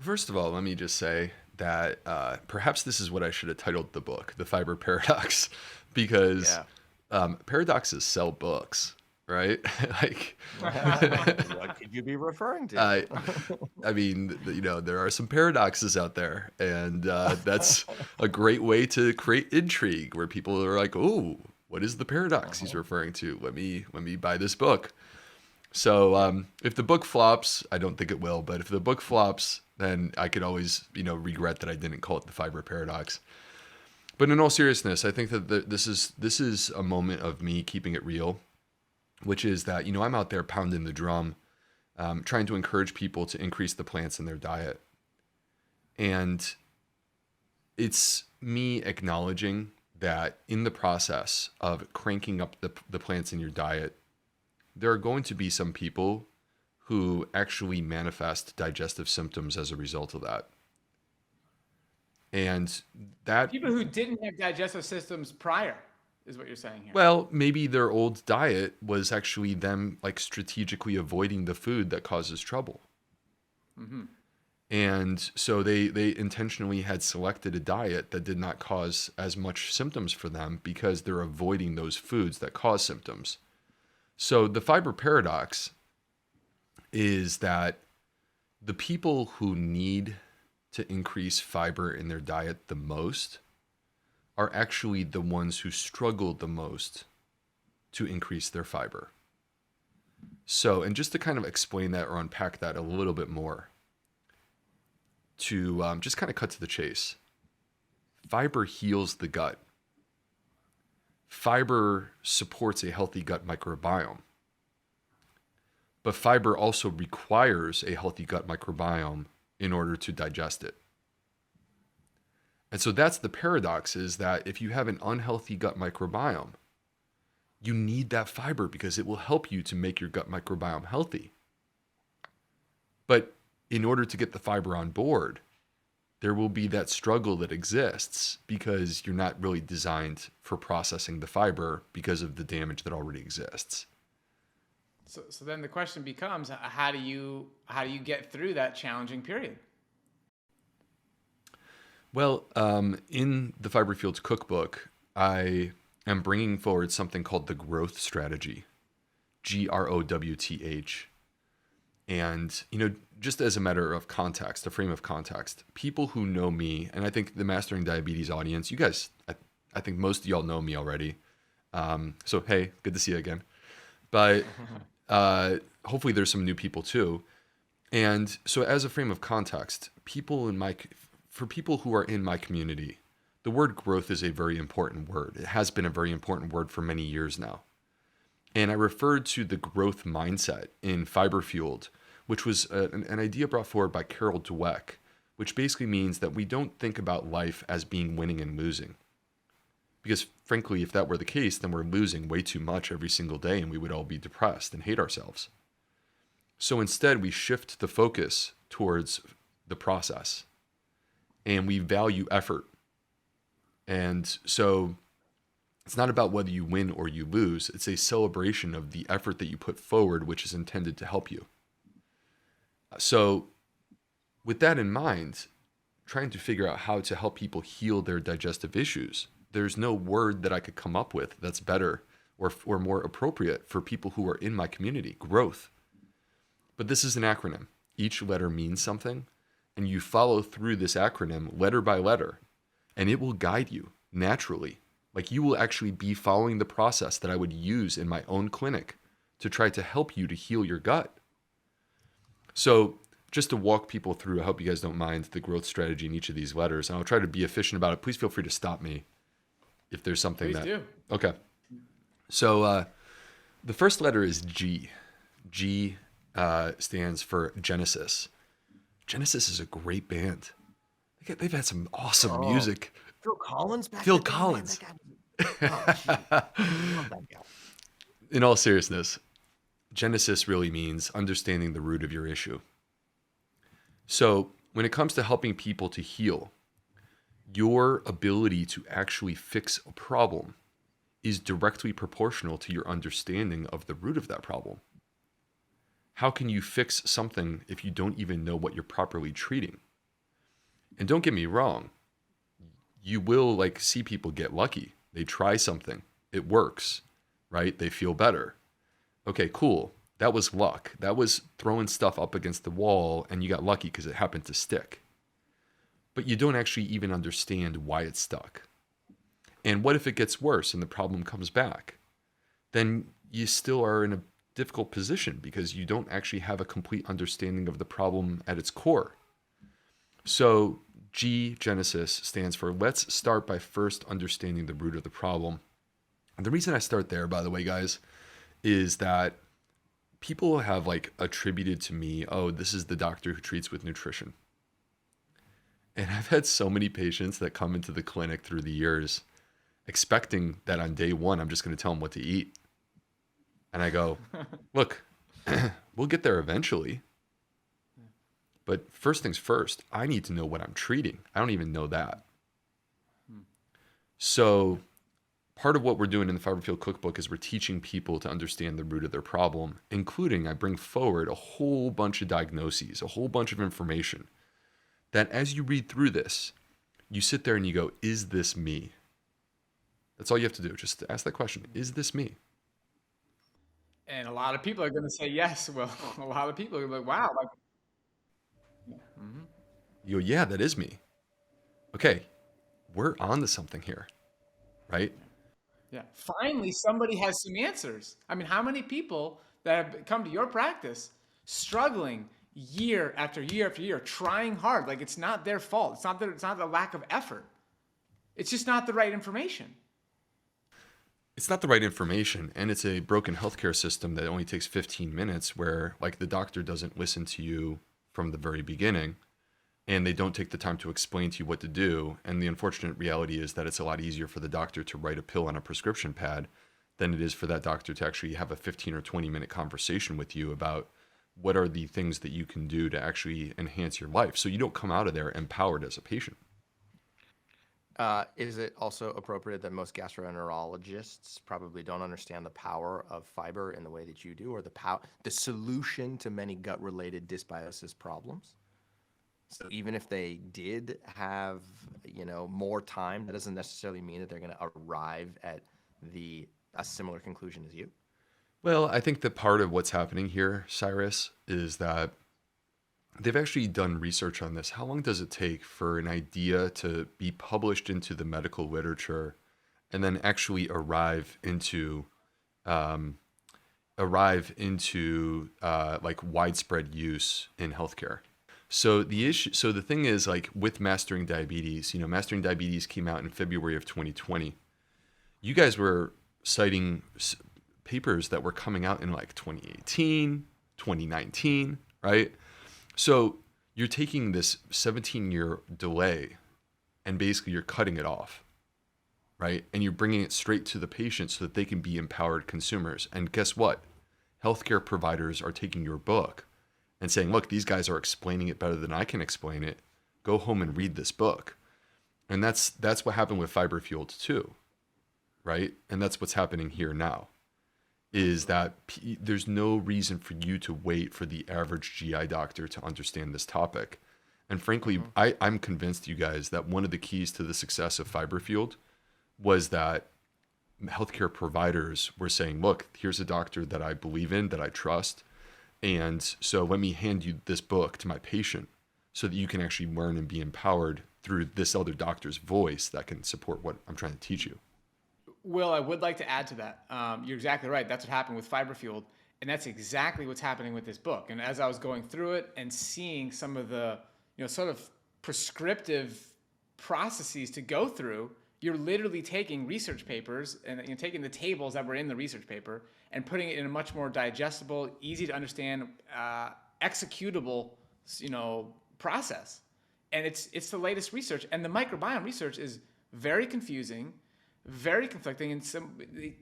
First of all, let me just say that perhaps this is what I should have titled the book, The Fiber Paradox, because Yeah. paradoxes sell books, right? Like, What could you be referring to? I, I mean, there are some paradoxes out there, and that's a great way to create intrigue, where people are like, "Oh, what is the paradox he's referring to? Let me buy this book." So if the book flops, I don't think it will, but if the book flops, then I could always, regret that I didn't call it the Fiber Paradox. But in all seriousness, I think that this is a moment of me keeping it real, which is that, I'm out there pounding the drum, trying to encourage people to increase the plants in their diet. And it's me acknowledging that in the process of cranking up the plants in your diet, there are going to be some people who actually manifest digestive symptoms as a result of that. And that, People who didn't have digestive systems prior is what you're saying here. well, maybe their old diet was actually them like strategically avoiding the food that causes trouble. Mm-hmm. And so they intentionally had selected a diet that did not cause as much symptoms for them because they're avoiding those foods that cause symptoms. So the fiber paradox is that the people who need to increase fiber in their diet the most are actually the ones who struggle the most to increase their fiber. So, and just to kind of explain that or unpack that a little bit more, to just kind of cut to the chase, fiber heals the gut. Fiber supports a healthy gut microbiome. But fiber also requires a healthy gut microbiome in order to digest it. And so that's the paradox, is that if you have an unhealthy gut microbiome, you need that fiber because it will help you to make your gut microbiome healthy. But in order to get the fiber on board, there will be that struggle that exists because you're not really designed for processing the fiber because of the damage that already exists. So then the question becomes, how do you get through that challenging period? Well, in the Fiber Fueled Cookbook, I am bringing forward something called the growth strategy, GROWTH. And, just as a matter of context, a frame of context, people who know me, and I think the Mastering Diabetes audience, you guys, I think most of y'all know me already. So, hey, good to see you again. But hopefully there's some new people too. And so as a frame of context, for people who are in my community, the word growth is a very important word. It has been a very important word for many years now. And I referred to the growth mindset in Fiber Fueled, which was an idea brought forward by Carol Dweck, which basically means that we don't think about life as being winning and losing. Because frankly, if that were the case, then we're losing way too much every single day and we would all be depressed and hate ourselves. So instead, we shift the focus towards the process and we value effort. And so it's not about whether you win or you lose. It's a celebration of the effort that you put forward, which is intended to help you. So with that in mind, trying to figure out how to help people heal their digestive issues, there's no word that I could come up with that's better or more appropriate for people who are in my community, growth. But this is an acronym. Each letter means something, and you follow through this acronym letter by letter, and it will guide you naturally. Like you will actually be following the process that I would use in my own clinic to try to help you to heal your gut. So just to walk people through, I hope you guys don't mind the growth strategy in each of these letters, and I'll try to be efficient about it. Please feel free to stop me if there's something Please do. Okay. So the first letter is G. G stands for Genesis. Genesis is a great band. They've had some awesome music. Phil Collins back Phil in the day, man, Collins. that guy- love that guy. In all seriousness, Genesis really means understanding the root of your issue. So when it comes to helping people to heal, your ability to actually fix a problem is directly proportional to your understanding of the root of that problem. How can you fix something if you don't even know what you're properly treating? And don't get me wrong, you will like see people get lucky. They try something, it works, right? They feel better. Okay, cool. That was luck. That was throwing stuff up against the wall and you got lucky because it happened to stick. But you don't actually even understand why it stuck. And what if it gets worse and the problem comes back? Then you still are in a difficult position because you don't actually have a complete understanding of the problem at its core. So G Genesis stands for let's start by first understanding the root of the problem. And the reason I start there, by the way, guys, is that people have like attributed to me, oh, this is the doctor who treats with nutrition. And I've had so many patients that come into the clinic through the years expecting that on day one, I'm just going to tell them what to eat. And I go, look, we'll get there eventually. But first things first, I need to know what I'm treating. I don't even know that. So part of what we're doing in the Fiber Fueled Cookbook is we're teaching people to understand the root of their problem, including I bring forward a whole bunch of diagnoses, a whole bunch of information that as you read through this, you sit there and you go, is this me? That's all you have to do. Just ask that question. Is this me? And a lot of people are going to say yes. Well, a lot of people are like, wow. Like, You go, yeah, that is me. Okay, we're on to something here, right? yeah. Finally, somebody has some answers. I mean, how many people that have come to your practice struggling year after year after year, trying hard? Like, it's not their fault. It's not the lack of effort. It's just not the right information. It's not the right information, and it's a broken healthcare system that only takes 15 minutes where like the doctor doesn't listen to you from the very beginning and they don't take the time to explain to you what to do. And the unfortunate reality is that it's a lot easier for the doctor to write a pill on a prescription pad than it is for that doctor to actually have a 15 or 20-minute conversation with you about what are the things that you can do to actually enhance your life so you don't come out of there empowered as a patient. Is it also appropriate that most gastroenterologists probably don't understand the power of fiber in the way that you do, or the solution to many gut-related dysbiosis problems? So even if they did have, more time, that doesn't necessarily mean that they're going to arrive at a similar conclusion as you. Well, I think that part of what's happening here, Cyrus, is that they've actually done research on this. How long does it take for an idea to be published into the medical literature and then actually arrive into like widespread use in healthcare? So the thing is, like with Mastering Diabetes, Mastering Diabetes came out in February of 2020. You guys were citing papers that were coming out in like 2018, 2019, right? So you're taking this 17-year delay and basically you're cutting it off, right? And you're bringing it straight to the patient so that they can be empowered consumers. And guess what? Healthcare providers are taking your book and saying, look, these guys are explaining it better than I can explain it. Go home and read this book. And that's what happened with Fiber Fueled too, right? And that's what's happening here now. Is that there's no reason for you to wait for the average GI doctor to understand this topic. And frankly, I'm convinced, you guys, that one of the keys to the success of Fiber Fueled was that healthcare providers were saying, look, here's a doctor that I believe in, that I trust. And so let me hand you this book to my patient so that you can actually learn and be empowered through this other doctor's voice that can support what I'm trying to teach you. Will, I would like to add to that. You're exactly right. That's what happened with Fiber Fueled, and that's exactly what's happening with this book. And as I was going through it and seeing some of the, sort of prescriptive processes to go through, you're literally taking research papers and taking the tables that were in the research paper and putting it in a much more digestible, easy to understand, executable, process. And it's the latest research. And the microbiome research is very confusing, very conflicting, and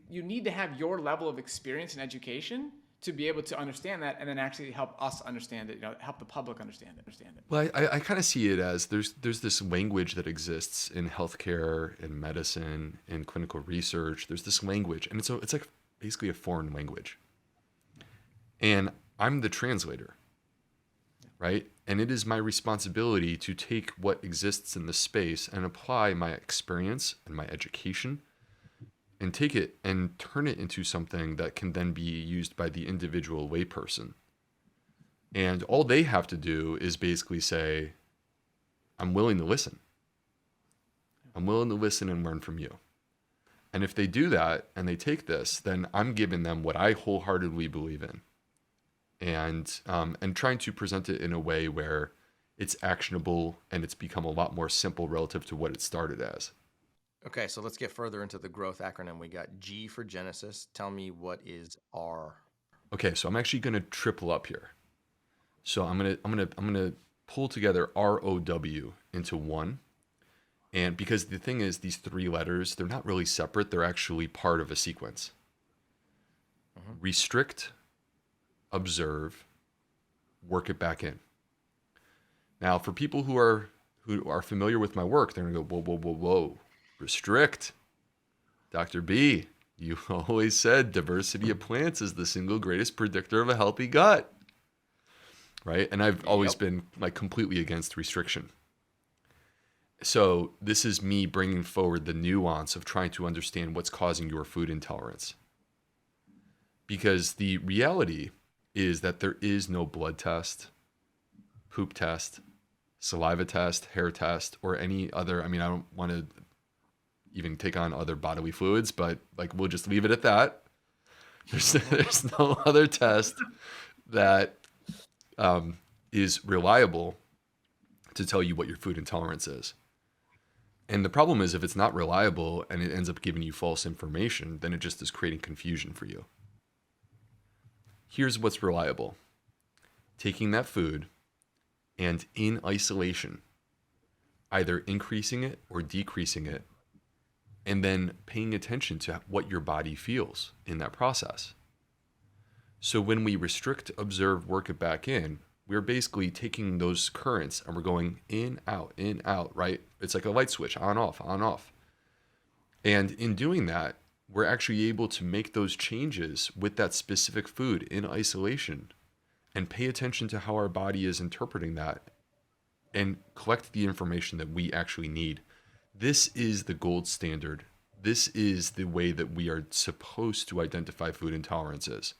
you need to have your level of experience and education to be able to understand that, and then actually help us understand it. Help the public understand it. Well, I kind of see it as there's this language that exists in healthcare, in medicine, in clinical research. There's this language, and it's like basically a foreign language. And I'm the translator, right? And it is my responsibility to take what exists in the space and apply my experience and my education and take it and turn it into something that can then be used by the individual layperson. And all they have to do is basically say, I'm willing to listen. I'm willing to listen and learn from you. And if they do that and they take this, then I'm giving them what I wholeheartedly believe in. And trying to present it in a way where it's actionable and it's become a lot more simple relative to what it started as. Okay, so let's get further into the growth acronym. We got G for Genesis. Tell me, what is R? Okay, so I'm actually going to triple up here. So I'm gonna pull together ROW into one. And because the thing is, these three letters, they're not really separate. They're actually part of a sequence. Restrict, observe, work it back in. Now, for people who are familiar with my work, they're gonna go, whoa. Restrict. Dr. B, you always said diversity of plants is the single greatest predictor of a healthy gut. Right? And I've always been like completely against restriction. So this is me bringing forward the nuance of trying to understand what's causing your food intolerance. Because the reality is that there is no blood test, poop test, saliva test, hair test, or any other, I mean, I don't want to even take on other bodily fluids, but like we'll just leave it at that. There's no other test that is reliable to tell you what your food intolerance is. And the problem is, if it's not reliable and it ends up giving you false information, then it just is creating confusion for you. Here's what's reliable. Taking that food and in isolation, either increasing it or decreasing it, and then paying attention to what your body feels in that process. So when we restrict, observe, work it back in, we're basically taking those currents and we're going in, out, right? It's like a light switch, on, off, on, off. And in doing that, we're actually able to make those changes with that specific food in isolation and pay attention to how our body is interpreting that and collect the information that we actually need. This is the gold standard. This is the way that we are supposed to identify food intolerances,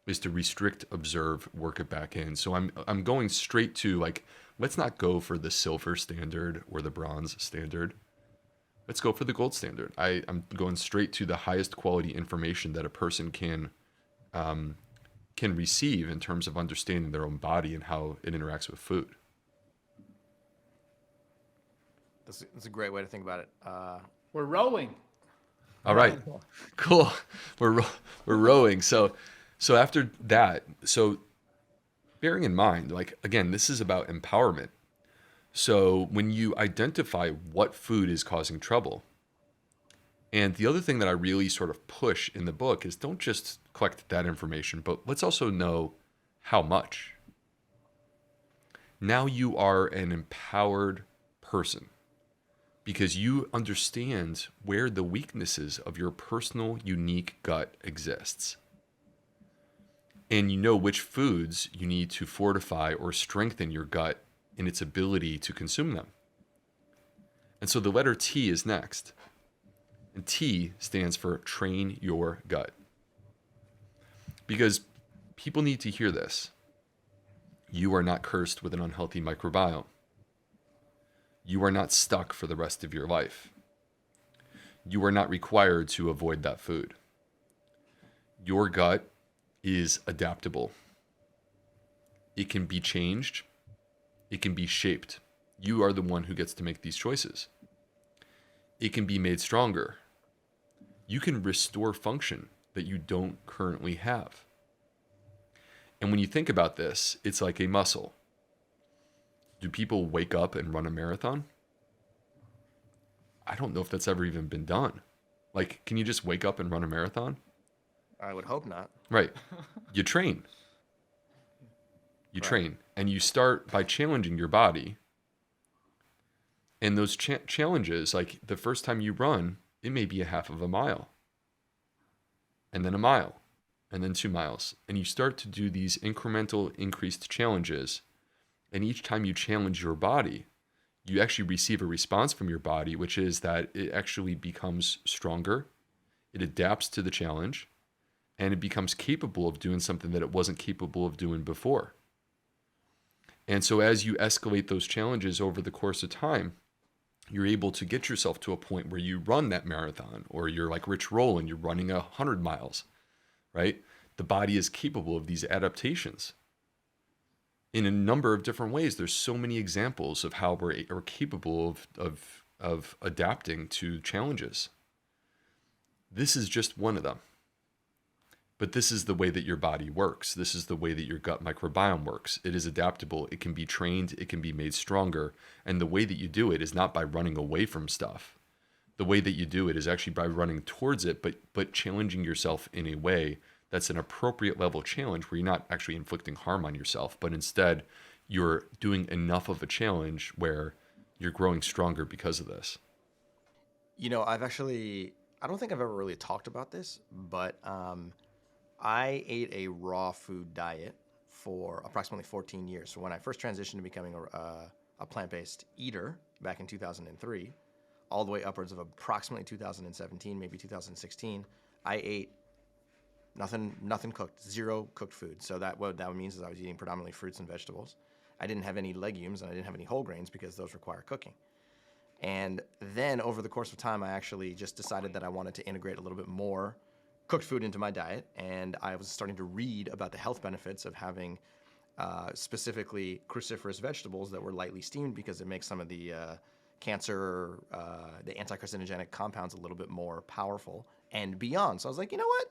is to restrict, observe, work it back in. So I'm going straight to, like, let's not go for the silver standard or the bronze standard. Let's go for the gold standard. I'm going straight to the highest quality information that a person can receive in terms of understanding their own body and how it interacts with food. That's a great way to think about it. We're rowing. All right, cool. We're rowing. So after that, so bearing in mind, like, again, this is about empowerment. So when you identify what food is causing trouble, and the other thing that I really sort of push in the book is don't just collect that information, but let's also know how much. Now you are an empowered person because you understand where the weaknesses of your personal, unique gut exists. And you know which foods you need to fortify or strengthen your gut in its ability to consume them. And so the letter T is next. And T stands for train your gut. Because people need to hear this. You are not cursed with an unhealthy microbiome. You are not stuck for the rest of your life. You are not required to avoid that food. Your gut is adaptable. It can be changed. It can be shaped. You are the one who gets to make these choices. It can be made stronger. You can restore function that you don't currently have. And when you think about this, it's like a muscle. Do people wake up and run a marathon? I don't know if that's ever even been done. Like, can you just wake up and run a marathon? I would hope not. Right. You train. You train. And you start by challenging your body. And those challenges, like the first time you run, it may be a half of a mile. And then a mile. And then 2 miles. And you start to do these incremental increased challenges And each time you challenge your body, you actually receive a response from your body, which is that it actually becomes stronger, it adapts to the challenge, and it becomes capable of doing something that it wasn't capable of doing before. And so as you escalate those challenges over the course of time, you're able to get yourself to a point where you run that marathon, or you're like Rich Roll and you're running 100 miles, right? The body is capable of these adaptations in a number of different ways. There's so many examples of how we're capable of adapting to challenges. This is just one of them. But this is the way that your body works. This is the way that your gut microbiome works. It is adaptable. It can be trained. It can be made stronger. And the way that you do it is not by running away from stuff. The way that you do it is actually by running towards it, but challenging yourself in a way that's an appropriate level challenge where you're not actually inflicting harm on yourself, but instead you're doing enough of a challenge where you're growing stronger because of this. You know, I don't think I've ever really talked about this, but I ate a raw food diet for approximately 14 years. So when I first transitioned to becoming a plant-based eater back in 2003, all the way upwards of approximately 2017, maybe 2016, I ate nothing cooked, zero cooked food. So what that means is I was eating predominantly fruits and vegetables. I didn't have any legumes and I didn't have any whole grains because those require cooking. And then over the course of time, I actually just decided that I wanted to integrate a little bit more cooked food into my diet, and I was starting to read about the health benefits of having specifically cruciferous vegetables that were lightly steamed, because it makes some of the cancer, the anti-carcinogenic compounds a little bit more powerful and beyond. So I was like, you know what?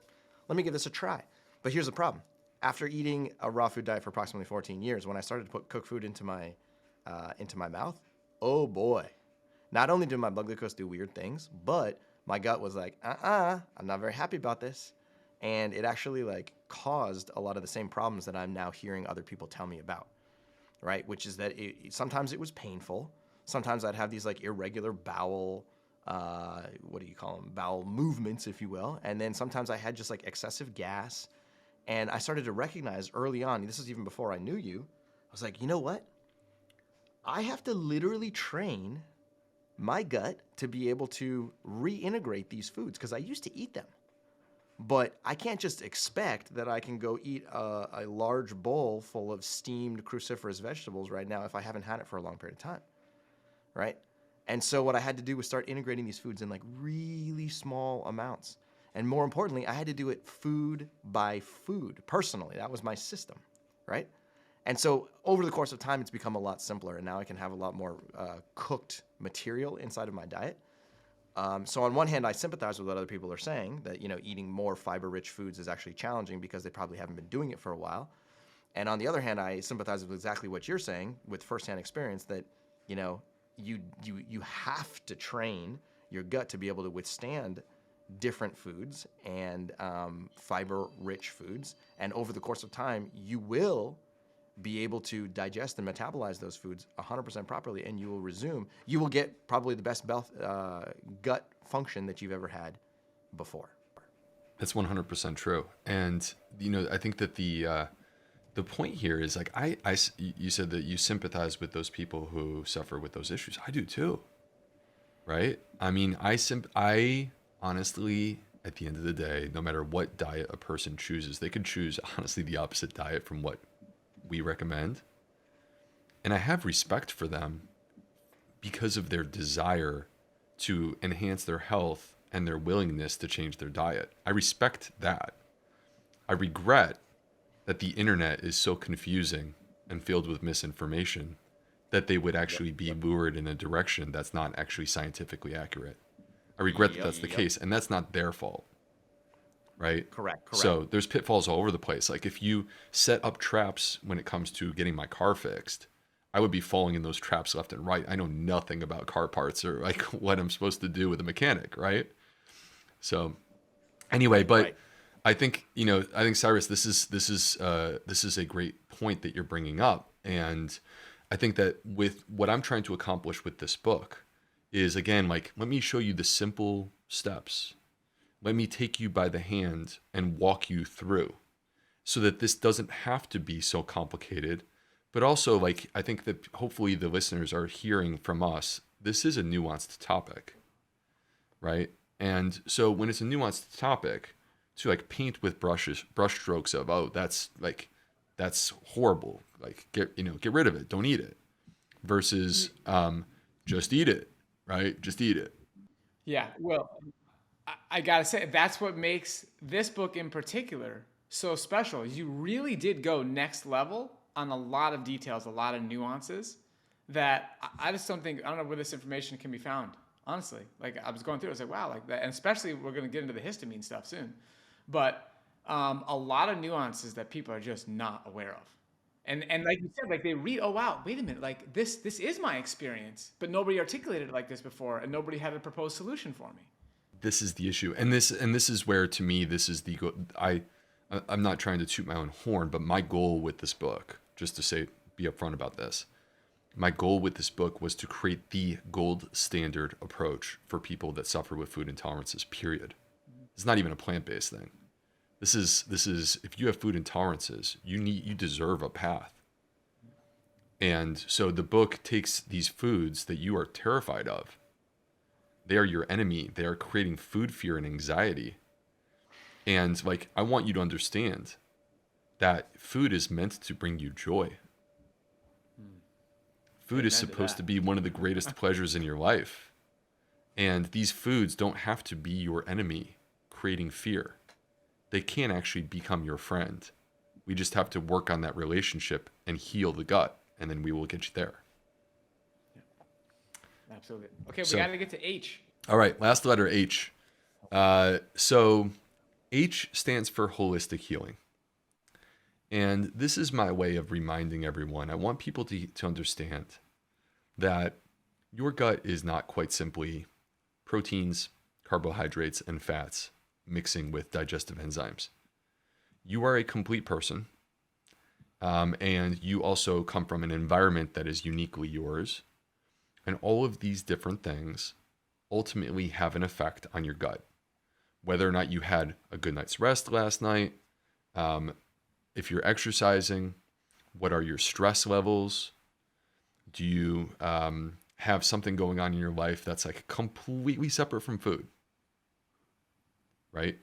Let me give this a try. But here's the problem. After eating a raw food diet for approximately 14 years, when I started to put cooked food into my mouth, oh boy. Not only did my blood glucose do weird things, but my gut was like, I'm not very happy about this. And it actually like caused a lot of the same problems that I'm now hearing other people tell me about, right? Which is that sometimes it was painful. Sometimes I'd have these like irregular bowel, bowel movements, if you will. And then sometimes I had just like excessive gas. And I started to recognize early on, this is even before I knew you, I was like, you know what? I have to literally train my gut to be able to reintegrate these foods, because I used to eat them. But I can't just expect that I can go eat a large bowl full of steamed cruciferous vegetables right now if I haven't had it for a long period of time, right? And so what I had to do was start integrating these foods in like really small amounts. And more importantly, I had to do it food by food, personally. That was my system, right? And so over the course of time, it's become a lot simpler, and now I can have a lot more cooked material inside of my diet. So on one hand, I sympathize with what other people are saying, that, you know, eating more fiber-rich foods is actually challenging because they probably haven't been doing it for a while. And on the other hand, I sympathize with exactly what you're saying with firsthand experience, that, you know, you have to train your gut to be able to withstand different foods and fiber-rich foods. And over the course of time, you will be able to digest and metabolize those foods 100% properly, and you will get probably the best gut function that you've ever had before. That's 100% true. And, you know, I think that the point here is like, you said that you sympathize with those people who suffer with those issues. I do too. Right? I mean, I honestly, at the end of the day, no matter what diet a person chooses, they could choose honestly the opposite diet from what we recommend. And I have respect for them because of their desire to enhance their health and their willingness to change their diet. I respect that. I regret that the internet is so confusing and filled with misinformation that they would actually be lured in a direction that's not actually scientifically accurate. I regret that that's the case, and that's not their fault. Right? Correct. So there's pitfalls all over the place. Like if you set up traps when it comes to getting my car fixed, I would be falling in those traps left and right. I know nothing about car parts or like what I'm supposed to do with a mechanic, right? So anyway, but I think, you know, Cyrus, this is a great point that you're bringing up. And I think that with what I'm trying to accomplish with this book is, again, like, let me show you the simple steps. Let me take you by the hand and walk you through so that this doesn't have to be so complicated, But also, like, I think that hopefully the listeners are hearing from us, this is a nuanced topic, right? And so when it's a nuanced topic, to like paint with brush strokes of, oh, that's horrible. Like, get rid of it. Don't eat it. Versus just eat it, right? Just eat it. Yeah, well, I gotta say that's what makes this book in particular so special. You really did go next level on a lot of details, a lot of nuances that I just don't think, I don't know where this information can be found. Honestly, like I was going through, I was like, wow, like that, and especially we're gonna get into the histamine stuff soon, but a lot of nuances that people are just not aware of. And like you said, like they read, oh wow, wait a minute, like this is my experience, but nobody articulated it like this before, and nobody had a proposed solution for me. This is the issue, and this is where, to me, this is the I'm not trying to toot my own horn, but my goal with this book, just to say, be upfront about this, my goal with this book was to create the gold standard approach for people that suffer with food intolerances. Period. It's not even a plant-based thing. This is if you have food intolerances, you deserve a path. And so the book takes these foods that you are terrified of. They are your enemy. They are creating food fear and anxiety. And like, I want you to understand that food is meant to bring you joy. Food is supposed to be one of the greatest pleasures in your life. And these foods don't have to be your enemy creating fear. They can actually become your friend. We just have to work on that relationship and heal the gut, and then we will get you there. Absolutely. Okay, So- we got to get to H. All right, last letter, H. So H stands for holistic healing. And this is my way of reminding everyone. I want people to understand that your gut is not quite simply proteins, carbohydrates, and fats mixing with digestive enzymes. You are a complete person, and you also come from an environment that is uniquely yours. And all of these different things ultimately have an effect on your gut. Whether or not you had a good night's rest last night, if you're exercising, what are your stress levels? Do you have something going on in your life that's like completely separate from food? Right?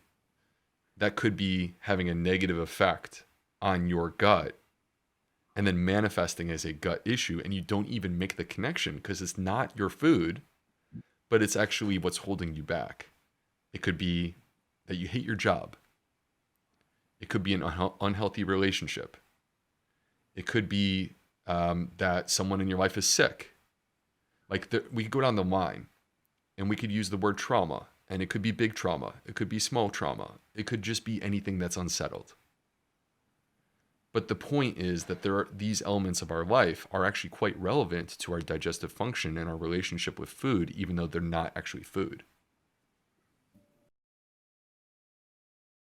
That could be having a negative effect on your gut and then manifesting as a gut issue, and you don't even make the connection because it's not your food, but it's actually what's holding you back. It could be that you hate your job. It could be an unhealthy relationship. It could be that someone in your life is sick. Like we could go down the line and we could use the word trauma, and it could be big trauma. It could be small trauma. It could just be anything that's unsettled. But the point is that these elements of our life are actually quite relevant to our digestive function and our relationship with food, even though they're not actually food.